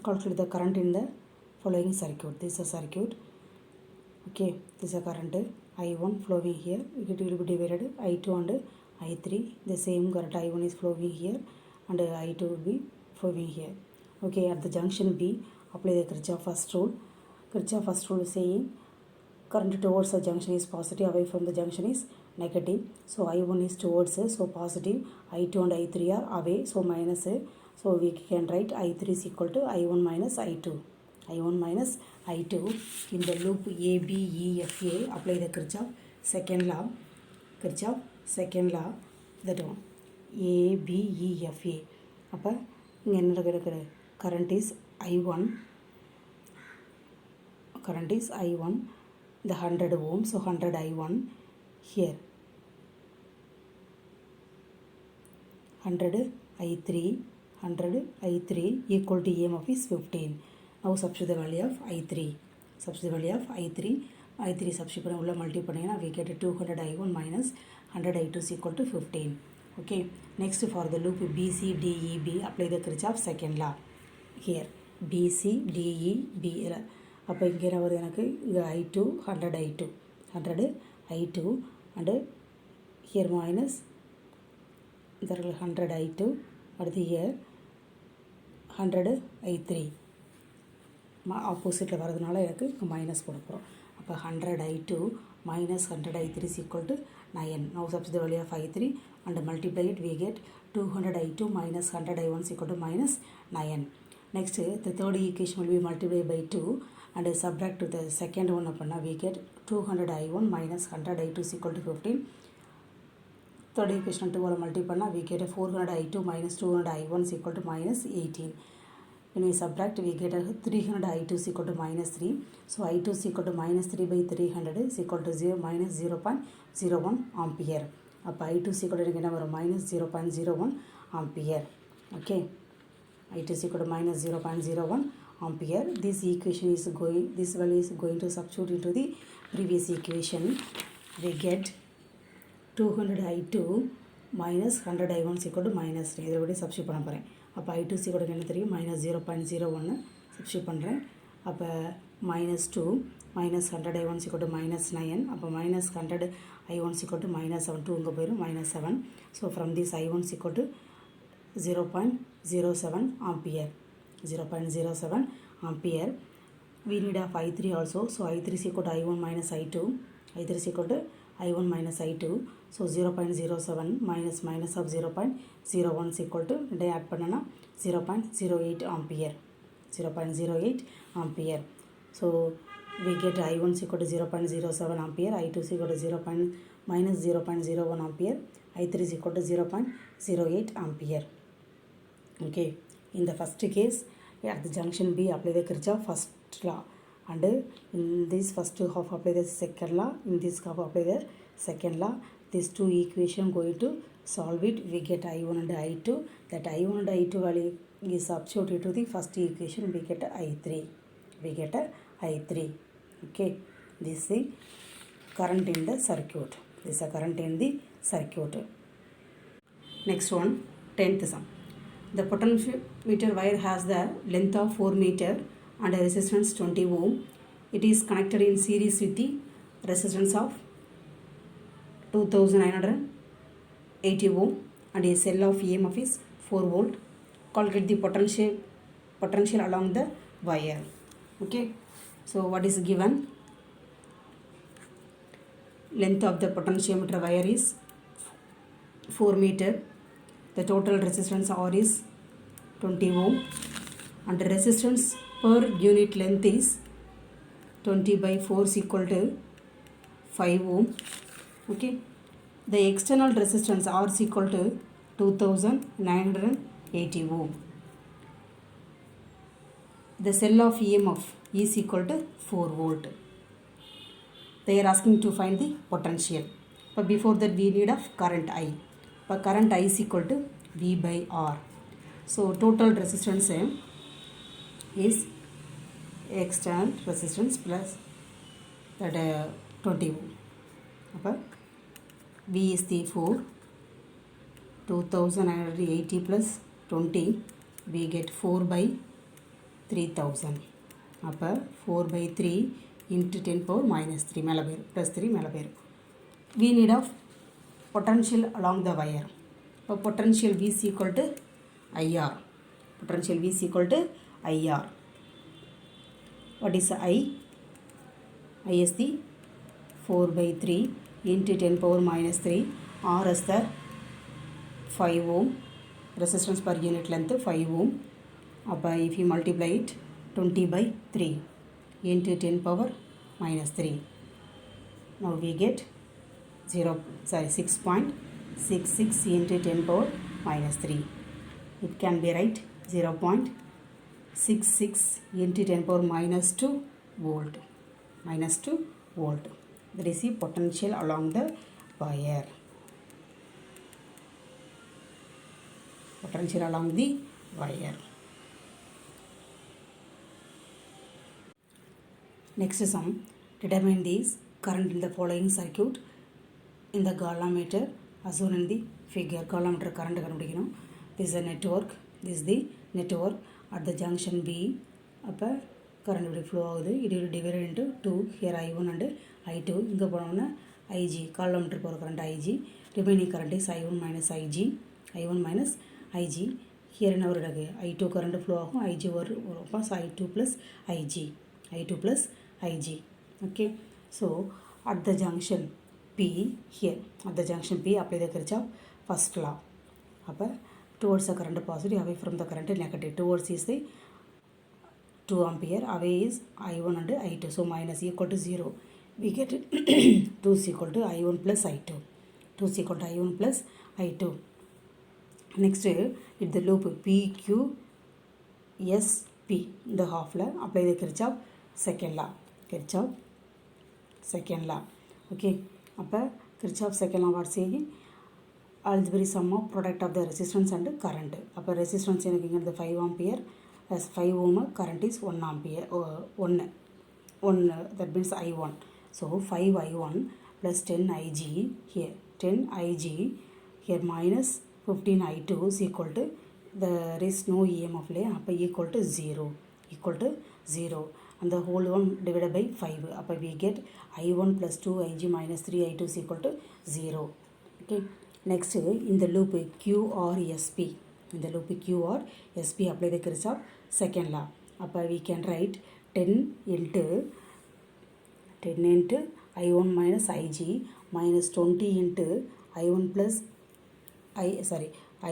calculate the current in the following circuit. This is a circuit. Okay, this is a current I1 flowing here. It will be divided I2 and I3. The same current I1 is flowing here and I2 will be flowing here. Okay, at the junction B, apply the Kirchhoff first rule. Kirchhoff first rule is saying current towards the junction is positive, away from the junction is negative. So I1 is towards, so positive. I2 and I3 are away, so minus. So we can write I3 is equal to I1 minus I2. I1 minus I2 in the loop A, B, E, F, A. Apply the Kirchhoff second law. Kirchhoff second law. That one. A, B, E, F, A. Appa, current is I1. Current is I1. The 100 ohm, so 100 I1 here. 100 I3. 100 I3 equal to EMF is 15. Now substitute the value of I3. Substitute the value of I3. I3 substitute multiply, we get 200 I1 minus 100 I2 is equal to 15. Okay. Next for the loop BC, DE, B, apply the Kirchhoff second law. Here BC, DE, B. அப்போ இங்கே என்ன வருது எனக்கு இங்கே I2 100 I2 100 I2 and here minus இந்த 100 I2 அடுத்து here 100 I3 ஆப்போசிட்டில் வரதுனால எனக்கு மைனஸ் போட போகிறோம். அப்போ 100 I2 minus 100 I3 is equal to 9. Now substitute the value of I3 and multiply it, we get 200 I2 minus 100 I1 is equal to minus 9. Next the third equation will be multiplied by 2 and subtract to the second one appanna, we get 200 I1 minus 100 I2 is equal to 15. Third equation 2 will multiply, we get 400 I2 minus 200 I1 is equal to minus 18. When we subtract, we get 300 I2 is equal to minus 3. So I2 is equal to minus 3 by 300 is equal to 0 minus 0.01 ampere. Up I2 is equal to minus 0.01 ampere. Okay. I2 is equal to minus 0.01 ampere. This equation is going, this value is going to substitute into the previous equation. We get 200 I2 minus 100 I1 is equal to minus 3. This is substitute பண்ண போறேன். அப்ப I2 is equal to minus 0.01 substitute பண்றேன். அப்ப minus 2 minus 100 I1 is equal to minus 9. அப்ப minus 100 I1 is equal to minus 7. 2 இங்க போயிரும் minus 7. So from this I1 is equal to 0.07 ampere. 0.07 ampere. We need of I3 also. So I3 is equal to I1 minus I2. I3 is equal to I1 minus I2. So 0.07 minus minus of 0.01 is equal to, they add பண்ணனா 0.08 ampere. 0.08 ampere. So we get I1 is equal to 0.07 ampere. I2 is equal to minus 0.01 ampere. I3 is equal to 0.08 ampere. Okay. In the first case, at the junction B, apply the Kirchhoff first law. And in this first half, apply the second law. In this half, apply the second law. These two equations going to solve it. We get I1 and I2. That I1 and I2 value is substituted to the first equation. We get I3. We get I3. Okay. This is the current in the circuit. This is a current in the circuit. Next one, 10th sum. The potentiometer wire has the length of 4 meter and a resistance 20 ohm. It is connected in series with the resistance of 2980 ohm and a cell of EMF is 4 volt. Calculate the potential along the wire. Okay. So what is given? Length of the potentiometer wire is 4 meter. The total resistance R is 20 ohm and the resistance per unit length is 20 by 4 is equal to 5 ohm. Okay. The external resistance R is equal to 2980 ohm. The cell of EMF is equal to 4 volt. They are asking to find the potential. But before that we need of current I. But current I is equal to V by R. So total resistance is external resistance plus that 20 ohm. V is the 4. 2980 plus 20. We get 4 by 3000. அப்போ 4/3 into 10 power minus 3 மேலே போயிடும், plus 3 மேலே போயிடும். We need of potential along the wire. இப்போ potential V is equal to IR. Potential V is equal to IR. What is I? I is the 4/3 into 10 power minus 3. R is the 5 ohm. Resistance per unit length 5 ohm. அப்போ if you multiply it 20/3 into 10 power minus 3. Now we get 6.66 into 10 power minus 3. It can be right 0.66 into 10 power minus 2 volt. Minus 2 volt. That is the potential along the wire. Potential along the wire. Next sum, determine this current in the following circuit in the galvanometer as shown in the figure. Galvanometer current கண்டுபிடிக்கணும். This is a network. This is the network at the junction B. அப்போ current இப்படி flow ஆகுது. It will divide into 2. Here I1 and I2. இங்கே போனோம்னா IG. galvanometer போகிற current IG. Remaining current is I1 minus IG. I1 minus IG. Here என்ன ஒரு இருக்கு? I2 current flow ஆகும். IG ஒரு I2 plus IG. I2 plus IG. Okay. So at the junction P here. At the junction P apply the Kirchhoff first law. Upper towards the current positive, away from the current negative. Towards is the 2 ampere, away is I1 and I2. So minus equal to 0. We get 2 is equal to I1 plus I2. 2 is equal to I1 plus I2. Next, with the loop PQSP, the half law, apply the Kirchhoff second law. Kirchhoff second law. Okay. அப்போ Kirchhoff second law what saying? Algebraic sum of product of the resistance and current. அப்போ resistance எனக்கு இங்கே 5 ampere plus 5 ohm, current is 1 ampere. 1 that means I1. So 5 I1 plus 10 IG here. 10 IG here minus 15 I2 is equal to, there is no EMF lay, அப்போ equal to 0. Equal to 0. And the whole one divided by 5. Upper we get I1 plus 2 IG minus 3 I2 is equal to 0. Okay. Next, in the loop QRSP. In the loop QRSP, apply the Kirchhoff second law. Upper we can write 10 into I1 minus IG minus 20 into I1 plus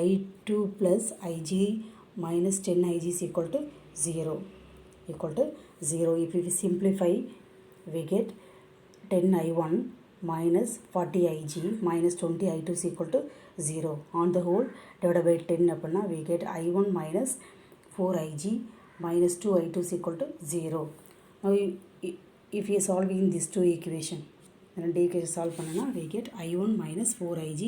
I2 plus IG minus 10 IG is equal to 0. Equal to 0. If we simplify, we get 10 I1 minus 40 IG minus 20 I2 is equal to 0. On the whole, divided by 10 apna, we get I1 minus 4 IG minus 2 I2 is equal to 0. Now, if we are solving these two equations, then solve panna, we get I1 minus 4 IG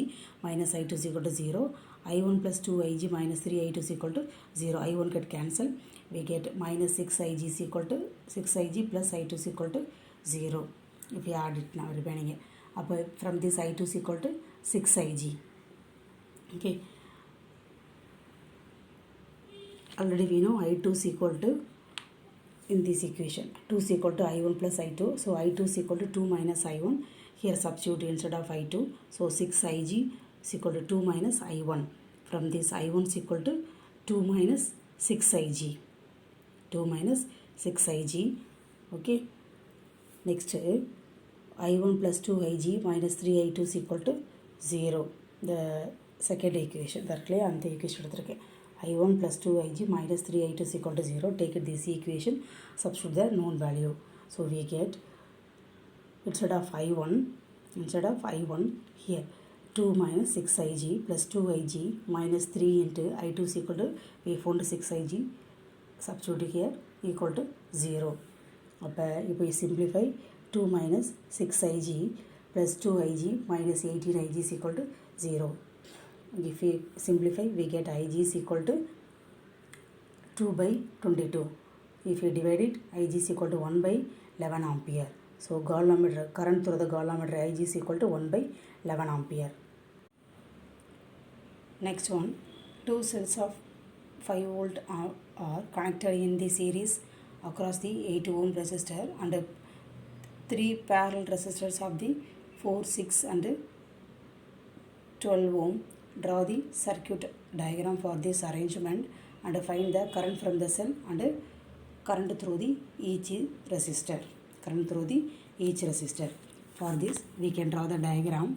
minus I2 is equal to 0. I1 plus 2 IG minus 3 I2 is equal to 0. I1 get cancel. We get minus 6 IG is equal to 6 IG plus I2 is equal to 0. If you add it now, remaining it. From this I2 is equal to 6 IG. Okay. Already we know I2 is equal to, in this equation, 2 is equal to I1 plus I2. So I2 is equal to 2 minus I1. Here substitute instead of I2. So 6 IG is equal to 2 minus I1. From this I1 is equal to 2 minus 6 IG. 2 minus 6 IG. Okay. Next, I1 plus 2 IG minus 3 I2 is equal to 0. The second equation. Directly on the equation. I1 plus 2 IG minus 3 I2 is equal to 0. Take it this equation. Substitute the known value. So we get, instead of I1 here 2 minus 6 IG plus 2 IG minus 3 into I2 is equal to, we found 6 IG. Substitute here equal to 0. If we simplify, 2 minus 6 IG plus 2 IG minus 18 IG is equal to 0. If we simplify, we get IG is equal to 2 by 22. If we divide it, IG is equal to 1 by 11 ampere. So galvanometer current through the galvanometer IG is equal to 1 by 11 ampere. Next one, two cells of 5 volt are connected in the series across the 8 ohm resistor and 3 parallel resistors of the 4, 6 and 12 ohm. Draw the circuit diagram for this arrangement and find the current from the cell and current through the each resistor. For this we can draw the diagram.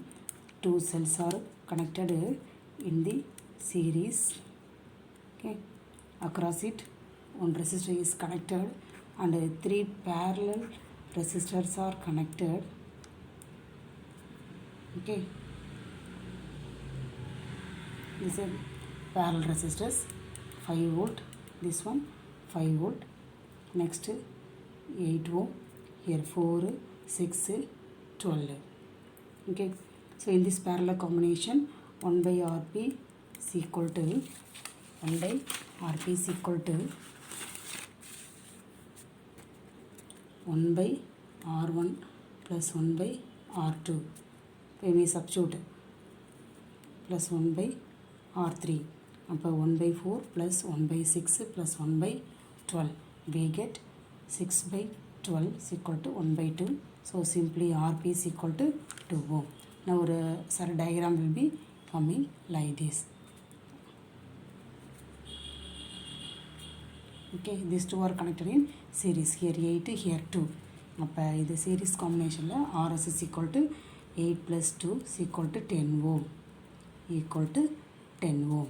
Two cells are connected in the series. Okay, across it one resistor is connected and 3 parallel resistors are connected. Okay, this is parallel resistors, 5 volt, this one 5 volt, next 8 ohm, here 4, 6, 12. Okay, so in this parallel combination 1 by Rp is equal to 1 by Rp is equal to 1 by R1 plus 1 by R2. When we substitute plus 1 by R3, அப்போ 1 by 4 plus 1 by 6 plus 1 by 12. We get 6 by 12 is equal to 1 by 2. So simply Rp is equal to 2 ohm. Now our diagram will be coming like this. Okay, these two are connected in series. Here 8, here 2. அப்போ இது series combinationல Rs is equal to 8 plus 2 is equal to 10 ohm. Equal to 10 ohm.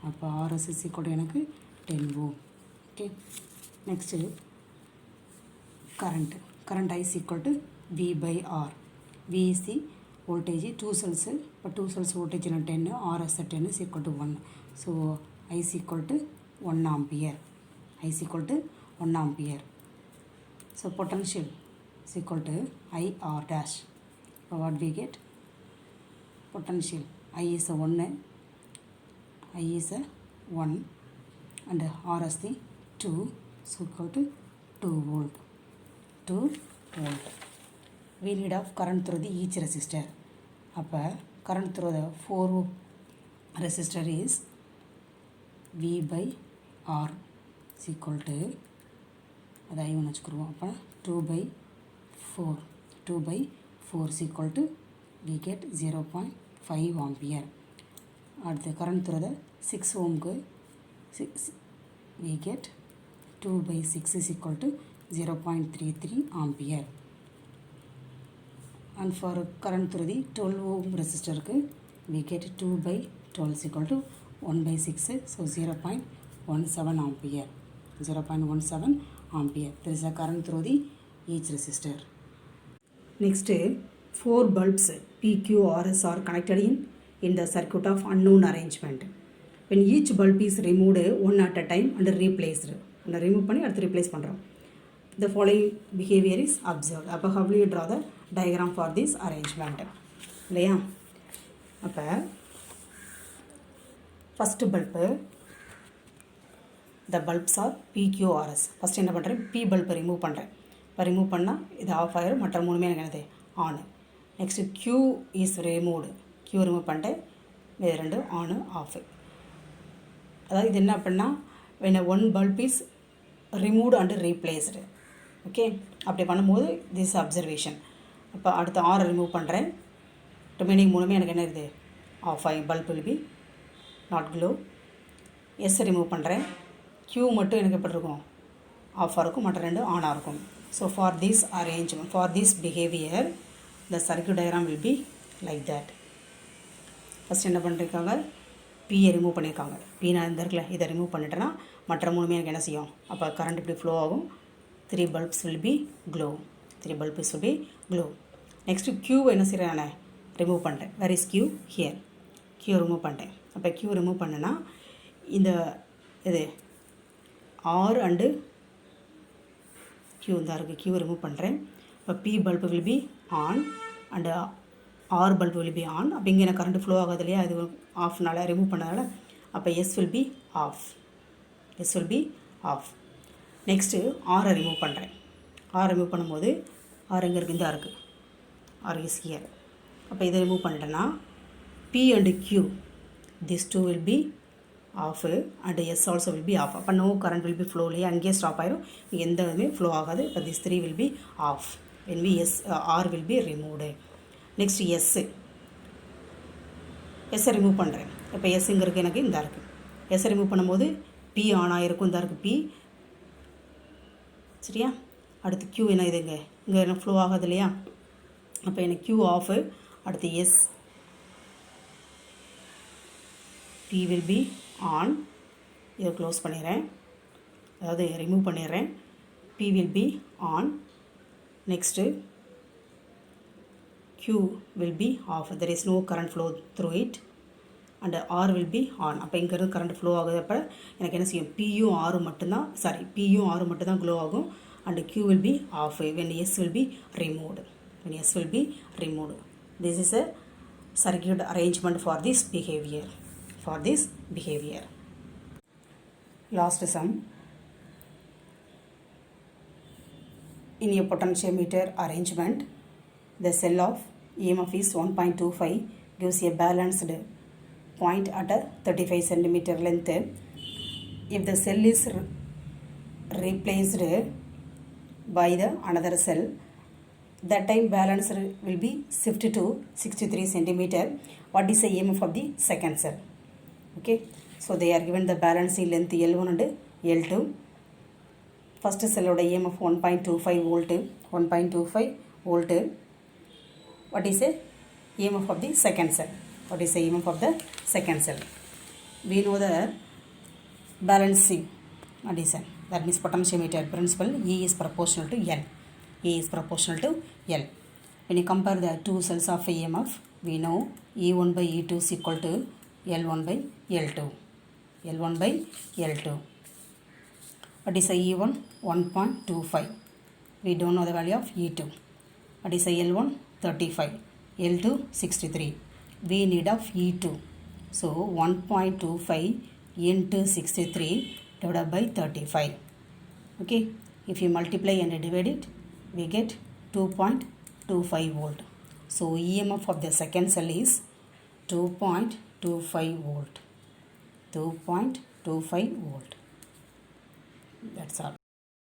அப்போ Rs is equal to எனக்கு 10 ohm. Okay, next current I is equal to V by R. V is the voltage, 2 cells, but 2 cells voltage in 10, Rs 10 is equal to 1. So I is equal to 1 ampere. I is equal to 1 ampere. So potential is equal to IR dash. So what we get? Potential I is a 1, I is a 1 and R is the 2, so equal to 2 volt. 2 volt. We need of current through the each resistor. அப்போ current through the 4 resistor is V by R is equal to, அது I1 வச்சுக்குருவோம். அப்போ 2 by 4. 2 by 4 is equal to, we get 0.5 ampere. அடுத்து current through the 6 ohmக்கு 6, we get 2 by 6 is equal to 0.33 ampere. And for current through the 12 ohm resistor, we get 2 by 12 is equal to 1 by 6, so 0.17 ampere. 0.17 ampere. There is a current through the each resistor. Next, 4 bulbs PQRS are connected in the circuit of unknown arrangement. When each bulb is removed one at a time and replaced, and remove பண்ணி அடுத்து replace பண்ணுறோம். The following behavior is observed. அப்போ how will you draw the diagram for this arrangement? இல்லையா? அப்போ first bulb, the bulbs are PQRS. first என்ன பண்ணுறேன்? P bulb remove பண்ணுறேன். இப்போ remove பண்ணால் இது ஆஃப் ஆயிரும், மற்ற மூணுமே எனக்கு என்னது on. Next Q is removed. Q remove பண்ணிட்டேன், இது ரெண்டு ஆனு ஆஃப். அதாவது இது என்ன அப்படின்னா when one bulb is removed and replaced. Okay, அப்படி பண்ணும்போது this observation. அப்போ அடுத்து R ரிமூவ் பண்ணுறேன், ரிமைனிங் மூணுமே எனக்கு என்ன இருக்குது ஆஃப் ஆகி bulb will be not glow. S remove பண்ணுறேன், Q மட்டும் எனக்கு எப்படி இருக்கும் ஆஃபாக இருக்கும், மற்ற ரெண்டு ஆனாக இருக்கும். So for this arrangement, for this behaviour the circuit diagram will be like that. First என்ன பண்ணிருக்காங்க, பியை ரிமூவ் பண்ணியிருக்காங்க. பி நான் இந்த இருக்குல்ல, இதை ரிமூவ் பண்ணிட்டேன்னா மற்ற மூணுமே எனக்கு என்ன செய்யும், அப்போ கரண்ட் இப்படி ஃப்ளோ ஆகும். 3 bulbs will be glow. 3 bulbs will be glow. Next Q என்ன செய்கிறேன், நான் ரிமூவ் பண்ணுறேன். Where is Q? Here. Q remove பண்ணிட்டேன். அப்போ Q ரிமூவ் பண்ணேன்னா இந்த இது R அண்டு Q தான் இருக்குது. Q ரிமூவ் பண்ணுறேன். இப்போ P bulb will be on and R bulb will be on. அப்போ இங்கே எனக்கு கரண்ட் ஃப்ளோ ஆகாது இல்லையா, அது ஆஃப்னால ரிமூவ் பண்ணதால. அப்போ S will be off. S will be off. Next ஆரை ரிமூவ் பண்ணுறேன். ஆர் ரிமூவ் பண்ணும்போது ஆர் எங்கே இருக்குது, இந்த இருக்குது, ஆர் இஸ் ஹியர். அப்போ இதை ரிமூவ் பண்ணிட்டேன்னா P and Q, this two will be off and S also will be off. அப்போ no current will be flow இல்லையா, அங்கேயே ஸ்டாப் ஆயிரும், எந்த இதுவுமே ஃப்ளோ ஆகாது. இப்போ this 3 will be off when we R will be removed. Next எஸ்ஸை remove பண்ணுறேன். இப்போ எஸ்ஸுங்கிறது எனக்கு இந்த இருக்குது. எஸ்ஸை ரிமூவ் பண்ணும்போது பி ஆன் ஆகிருக்கும், இந்த இருக்குது பி சரியா. அடுத்து க்யூ என்ன இதுங்க, இங்கே எனக்கு ஃப்ளோ ஆகாது இல்லையா, அப்போ எனக்கு க்யூ ஆஃபு. அடுத்து S P will be on, இதை க்ளோஸ் பண்ணிடுறேன், அதாவது ரிமூவ் பண்ணிடுறேன். P will be on. Next Q will be off. There is no current flow through it and R will be on. அப்போ இங்கேருந்து கரண்ட் ஃப்ளோ ஆகுது. அப்போ எனக்கு என்ன செய்யும், பியும் ஆரும் மட்டும்தான் பியும் ஆரும் மட்டும்தான் க்ளோ ஆகும். and Q will be off when S will be removed. When S will be removed. This is a circuit arrangement for this behavior. Last sum. In a potentiometer arrangement, the cell of EMF is 1.25 gives a balanced point at a 35 cm length. If the cell is replaced by the another cell, that time balance will be shifted to 63 cm. What is the EMF of the second cell? Okay, so they are given the balancing length L1 and L2. First cell oda EMF 1.25 volt. 1.25 volt. What is the EMF of the second cell? What is the EMF of the second cell? We know the balancing addition. That means potentiometer principle, E is proportional to L. E is proportional to L. When you compare the two cells of EMF, we know E1 by E2 is equal to L1 by L2. L1 by L2. What is the E1? 1.25. We don't know the value of E2. What is the L1? 35. L2? 63. We need of E2. So 1.25 into 63 divided by 35. Okay. If you multiply and divide it, we get 2.25 volt. So EMF of the second cell is 2.25 volt. 2.25 volt. That's all.